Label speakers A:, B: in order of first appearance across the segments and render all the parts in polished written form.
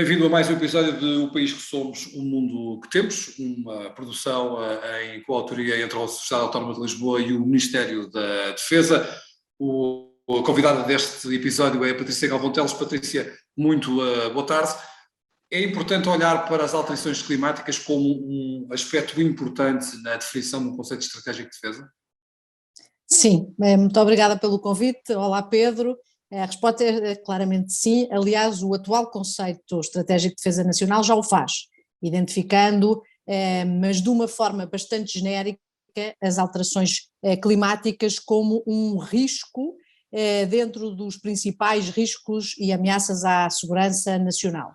A: Bem-vindo a mais um episódio de O País que Somos, o Mundo que Temos, uma produção em coautoria entre a Universidade Autónoma de Lisboa e o Ministério da Defesa. A convidada deste episódio é a Patrícia Galvão Teles. Patrícia, muito boa tarde. É importante olhar para as alterações climáticas como um aspecto importante na definição do conceito estratégico de defesa?
B: Sim, muito obrigada pelo convite. Olá, Pedro. A resposta é claramente sim. Aliás, o atual conceito estratégico de defesa nacional já o faz, identificando, mas de uma forma bastante genérica, as alterações climáticas como um risco dentro dos principais riscos e ameaças à segurança nacional.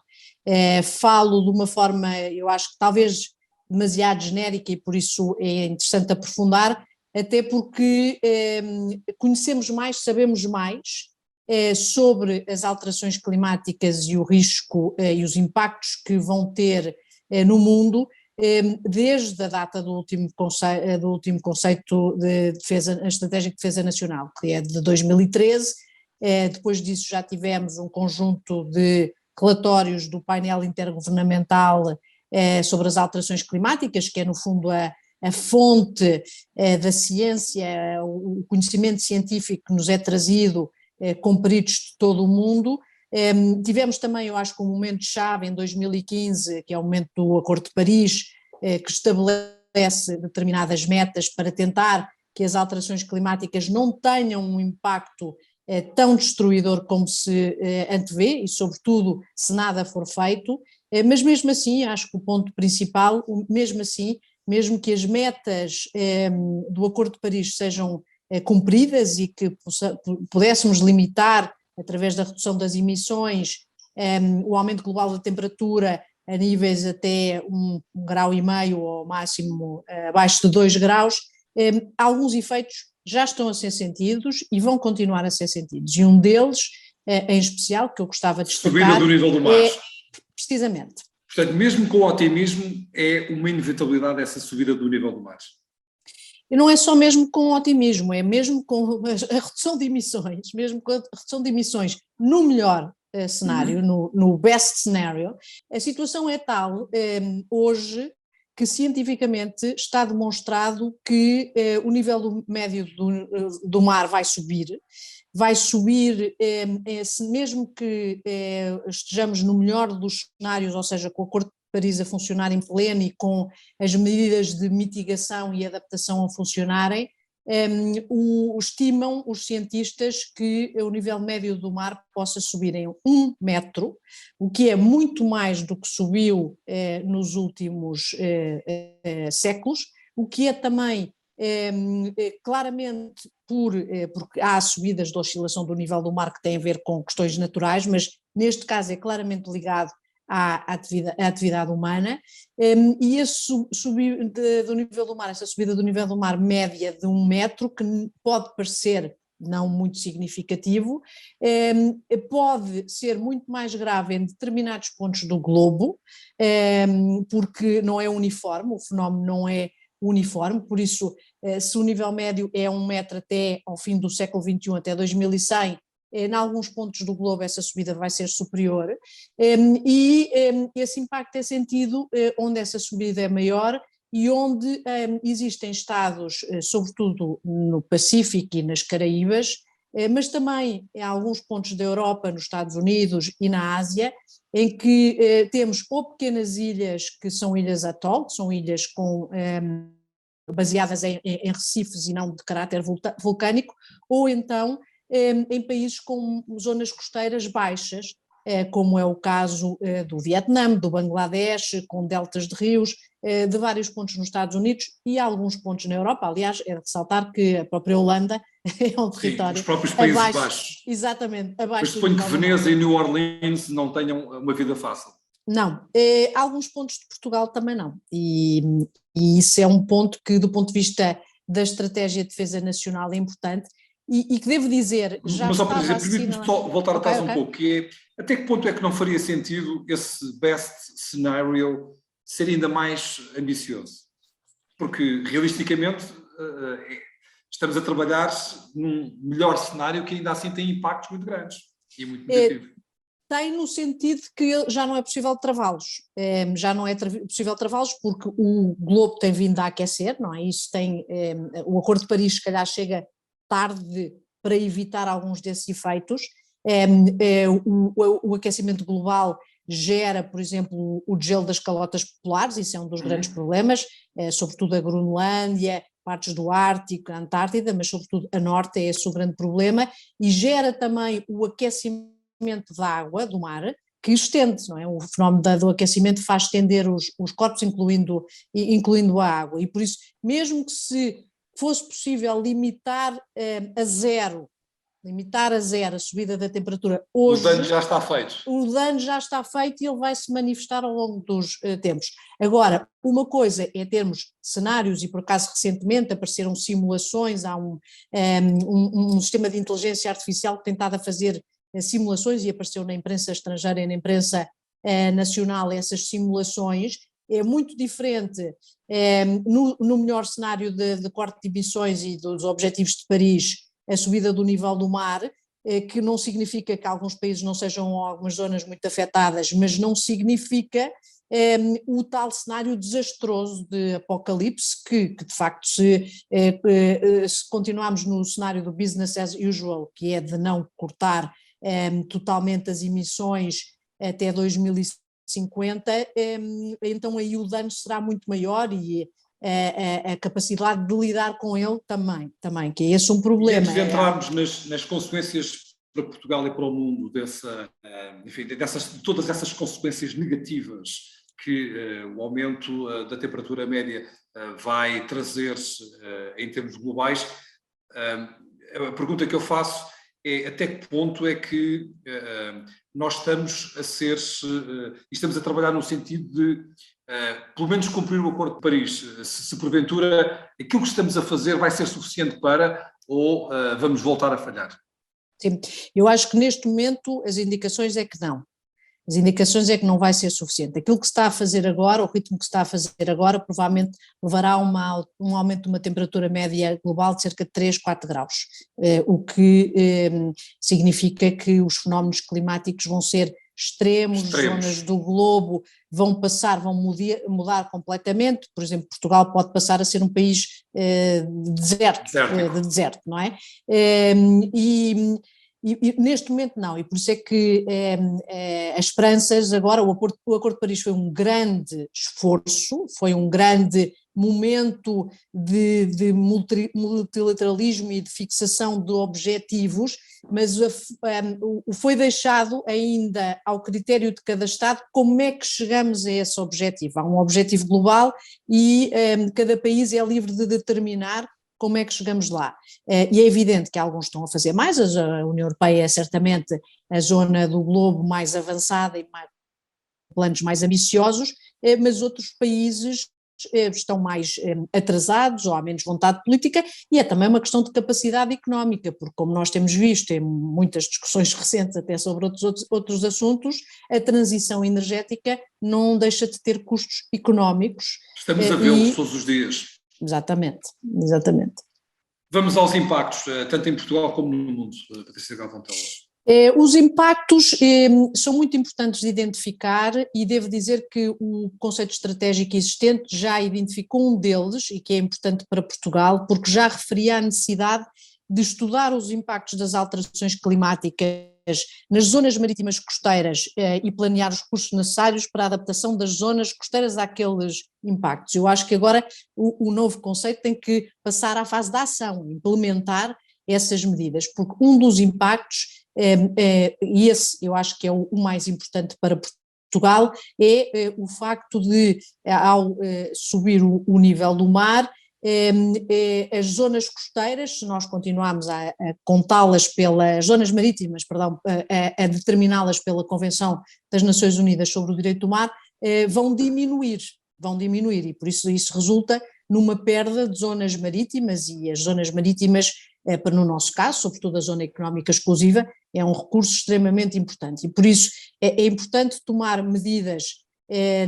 B: Falo de uma forma, eu acho que talvez demasiado genérica e por isso é interessante aprofundar, até porque conhecemos mais, sabemos mais sobre as alterações climáticas e o risco e os impactos que vão ter no mundo, desde a data do último conceito de defesa, estratégico de defesa nacional, que é de 2013. Depois disso já tivemos um conjunto de relatórios do painel intergovernamental sobre as alterações climáticas, que é no fundo a fonte da ciência, o conhecimento científico que nos é trazido com peritos de todo o mundo. Tivemos também, eu acho que um momento-chave em 2015, que é o momento do Acordo de Paris, que estabelece determinadas metas para tentar que as alterações climáticas não tenham um impacto tão destruidor como se antevê, e sobretudo se nada for feito, mas mesmo assim, acho que o ponto principal, mesmo assim, mesmo que as metas do Acordo de Paris sejam cumpridas e que pudéssemos limitar, através da redução das emissões, o aumento global da temperatura a níveis até 1,5 grau ou máximo abaixo de 2 graus, alguns efeitos já estão a ser sentidos e vão continuar a ser sentidos, e um deles, em especial, que eu gostava de destacar…
A: Subida do nível do mar.
B: Precisamente.
A: Portanto, mesmo com o otimismo, é uma inevitabilidade essa subida do nível do mar.
B: E não é só mesmo com otimismo, é mesmo com a redução de emissões, mesmo com a redução de emissões no melhor cenário, no best scenario, a situação é tal hoje que cientificamente está demonstrado que o nível médio do mar vai subir, mesmo que estejamos no melhor dos cenários, ou seja, com o Acordo de Paris a funcionar em pleno e com as medidas de mitigação e adaptação a funcionarem, estimam os cientistas que o nível médio do mar possa subir em 1 metro, o que é muito mais do que subiu nos últimos séculos, o que é também claramente porque há subidas de oscilação do nível do mar que têm a ver com questões naturais, mas neste caso é claramente ligado à atividade humana, e esse subir do nível do mar, essa subida do nível do mar média de 1 metro, que pode parecer não muito significativo, pode ser muito mais grave em determinados pontos do globo, porque não é uniforme, o fenómeno não é uniforme, por isso se o nível médio é 1 metro até ao fim do século XXI, até 2100, em alguns pontos do globo essa subida vai ser superior, e esse impacto é sentido onde essa subida é maior e onde existem estados, sobretudo no Pacífico e nas Caraíbas, mas também em alguns pontos da Europa, nos Estados Unidos e na Ásia, em que temos ou pequenas ilhas que são ilhas atol, que são ilhas baseadas em recifes e não de caráter vulcânico, ou então em países com zonas costeiras baixas, como é o caso do Vietnã, do Bangladesh, com deltas de rios, de vários pontos nos Estados Unidos e alguns pontos na Europa. Aliás, é de ressaltar que a própria Holanda é um território…
A: Sim, os próprios Países Baixos.
B: Exatamente, abaixo.
A: Mas suponho que Veneza e New Orleans não tenham uma vida fácil.
B: Não, alguns pontos de Portugal também não, e isso é um ponto que, do ponto de vista da estratégia de defesa nacional, é importante, e que devo dizer, já
A: mas só para
B: estava
A: dizer, permite-me só voltar atrás um pouco, que é, até que ponto é que não faria sentido esse best scenario ser ainda mais ambicioso? Porque, realisticamente, estamos a trabalhar num melhor cenário que ainda assim tem impactos muito grandes e muito negativos.
B: Tem no sentido que já não é possível travá-los, já não é possível travá-los porque o globo tem vindo a aquecer, não é? Isso tem, o Acordo de Paris se calhar chega tarde para evitar alguns desses efeitos, o aquecimento global gera, por exemplo, o degelo das calotas polares, isso é um dos grandes problemas, sobretudo a Groenlândia, partes do Ártico, a Antártida, mas sobretudo a norte é esse o grande problema, e gera também o aquecimento da água, do mar, que estende, não é? O fenómeno do aquecimento faz estender os corpos, incluindo a água, e por isso, mesmo que se fosse possível limitar a zero a subida da temperatura hoje…
A: O dano já está feito.
B: O dano já está feito e ele vai se manifestar ao longo dos tempos. Agora, uma coisa é termos cenários, e por acaso recentemente apareceram simulações, há um sistema de inteligência artificial que tem estado a fazer simulações e apareceu na imprensa estrangeira e na imprensa nacional essas simulações. É muito diferente no melhor cenário de corte de emissões e dos objetivos de Paris, a subida do nível do mar, que não significa que alguns países não sejam algumas zonas muito afetadas, mas não significa o tal cenário desastroso de apocalipse que de facto se continuarmos no cenário do business as usual, que é de não cortar totalmente as emissões até 2050, então aí o dano será muito maior e a capacidade de lidar com ele também, que é esse um problema.
A: E antes de entrarmos nas consequências para Portugal e para o mundo de todas essas consequências negativas que o aumento da temperatura média vai trazer em termos globais, a pergunta que eu faço é até que ponto é que nós estamos a trabalhar no sentido de pelo menos cumprir o Acordo de Paris, se porventura aquilo que estamos a fazer vai ser suficiente ou vamos voltar a falhar?
B: Sim, eu acho que neste momento as indicações é que não. As indicações é que não vai ser suficiente. Aquilo que se está a fazer agora, o ritmo que se está a fazer agora, provavelmente levará a um aumento de uma temperatura média global de cerca de 3, 4 graus, o que significa que os fenómenos climáticos vão ser extremos, zonas do globo vão mudar completamente. Por exemplo, Portugal pode passar a ser um país de deserto, não é? E neste momento não, e por isso é que as esperanças agora, o Acordo de Paris foi um grande esforço, foi um grande momento de multilateralismo e de fixação de objetivos, mas foi deixado ainda ao critério de cada Estado como é que chegamos a esse objetivo. Há um objetivo global e cada país é livre de determinar como é que chegamos lá. E é evidente que alguns estão a fazer mais, a União Europeia é certamente a zona do globo mais avançada e planos mais ambiciosos, mas outros países estão mais atrasados ou há menos vontade política, e é também uma questão de capacidade económica, porque como nós temos visto em muitas discussões recentes até sobre outros assuntos, a transição energética não deixa de ter custos económicos.
A: Estamos a vê-los todos os dias.
B: Exatamente.
A: Vamos aos impactos, tanto em Portugal como no mundo, Patrícia Galvão Teles.
B: Os impactos são muito importantes de identificar, e devo dizer que o conceito estratégico existente já identificou um deles, e que é importante para Portugal, porque já referia à necessidade de estudar os impactos das alterações climáticas nas zonas marítimas costeiras e planear os recursos necessários para a adaptação das zonas costeiras àqueles impactos. Eu acho que agora o novo conceito tem que passar à fase da ação, implementar essas medidas, porque um dos impactos, e esse eu acho que é o mais importante para Portugal, é o facto de, ao subir o nível do mar, as zonas costeiras, se nós continuarmos a contá-las pelas zonas marítimas, perdão, a determiná-las pela Convenção das Nações Unidas sobre o Direito do Mar, vão diminuir, e por isso resulta numa perda de zonas marítimas, e as zonas marítimas, no nosso caso, sobretudo a zona económica exclusiva, é um recurso extremamente importante, e por isso é importante tomar medidas,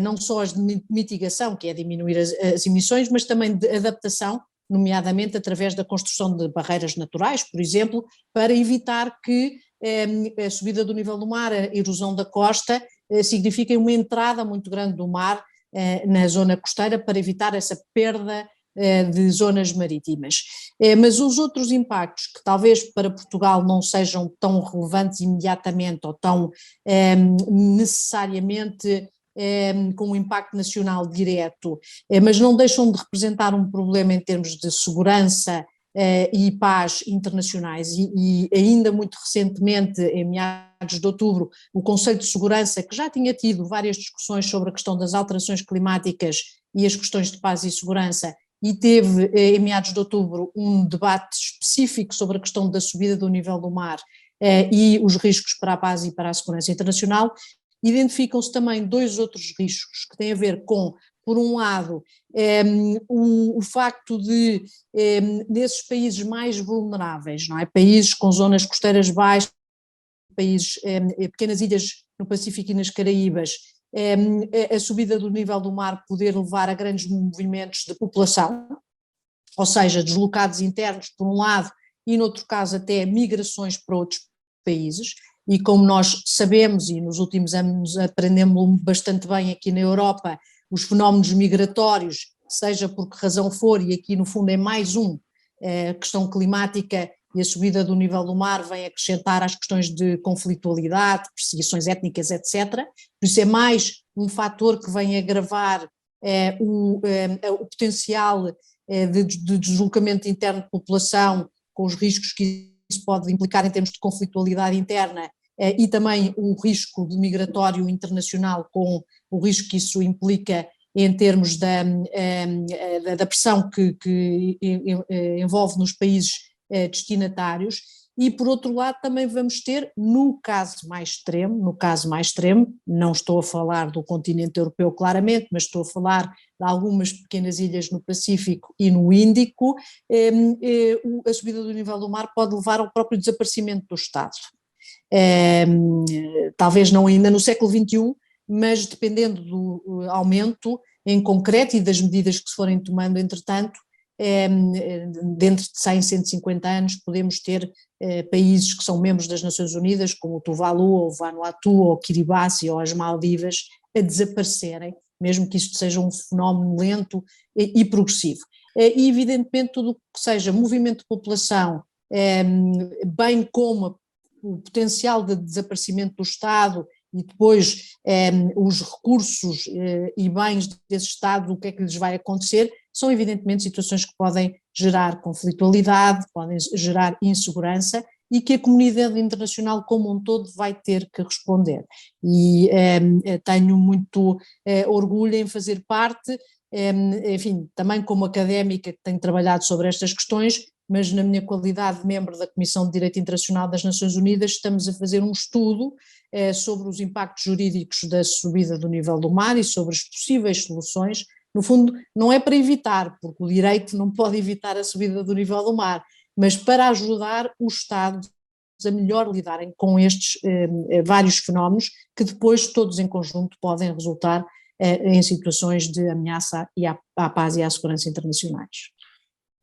B: não só as de mitigação, que é diminuir as emissões, mas também de adaptação, nomeadamente através da construção de barreiras naturais, por exemplo, para evitar que a subida do nível do mar, a erosão da costa, significa uma entrada muito grande do mar na zona costeira para evitar essa perda de zonas marítimas. Mas os outros impactos, que talvez para Portugal não sejam tão relevantes imediatamente ou tão necessariamente com um impacto nacional direto, mas não deixam de representar um problema em termos de segurança e paz internacionais, e ainda muito recentemente, em meados de outubro, o Conselho de Segurança, que já tinha tido várias discussões sobre a questão das alterações climáticas e as questões de paz e segurança, e teve em meados de outubro um debate específico sobre a questão da subida do nível do mar e os riscos para a paz e para a segurança internacional. Identificam-se também dois outros riscos que têm a ver com, por um lado, o facto de, nesses países mais vulneráveis, não é? Países com zonas costeiras baixas, países, pequenas ilhas no Pacífico e nas Caraíbas, a subida do nível do mar poder levar a grandes movimentos de população, ou seja, deslocados internos por um lado e, noutro caso, até migrações para outros países. E como nós sabemos, e nos últimos anos aprendemos bastante bem aqui na Europa, os fenómenos migratórios, seja por que razão for, e aqui no fundo é mais a questão climática e a subida do nível do mar vem acrescentar às questões de conflitualidade, perseguições étnicas, etc. Por isso é mais um fator que vem agravar o potencial de deslocamento interno de população, com os riscos que isso pode implicar em termos de conflitualidade interna, e também o risco de migratório internacional, com o risco que isso implica em termos da pressão que envolve nos países destinatários. E por outro lado também vamos ter, no caso mais extremo, não estou a falar do continente europeu claramente, mas estou a falar de algumas pequenas ilhas no Pacífico e no Índico, a subida do nível do mar pode levar ao próprio desaparecimento do Estado. Talvez não ainda no século XXI, mas dependendo do aumento em concreto e das medidas que se forem tomando entretanto, dentro de 100, 150 anos podemos ter países que são membros das Nações Unidas, como o Tuvalu, ou o Vanuatu, ou o Kiribati, ou as Maldivas, a desaparecerem, mesmo que isto seja um fenómeno lento e progressivo. E evidentemente tudo o que seja movimento de população, bem como o potencial de desaparecimento do Estado e depois os recursos e bens desse Estado, o que é que lhes vai acontecer, são evidentemente situações que podem gerar conflitualidade, podem gerar insegurança e que a comunidade internacional como um todo vai ter que responder. E tenho muito orgulho em fazer parte, enfim, também como académica que tenho trabalhado sobre estas questões, mas na minha qualidade de membro da Comissão de Direito Internacional das Nações Unidas estamos a fazer um estudo sobre os impactos jurídicos da subida do nível do mar e sobre as possíveis soluções. No fundo, não é para evitar, porque o direito não pode evitar a subida do nível do mar, mas para ajudar os Estados a melhor lidarem com estes vários fenómenos que depois todos em conjunto podem resultar em situações de ameaça à paz e à segurança internacionais.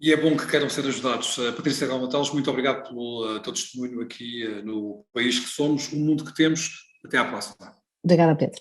A: E é bom que queiram ser ajudados. Patrícia Galmatelos, muito obrigado pelo teu testemunho aqui no País que Somos, o mundo que temos. Até à próxima.
B: Obrigada, Pedro.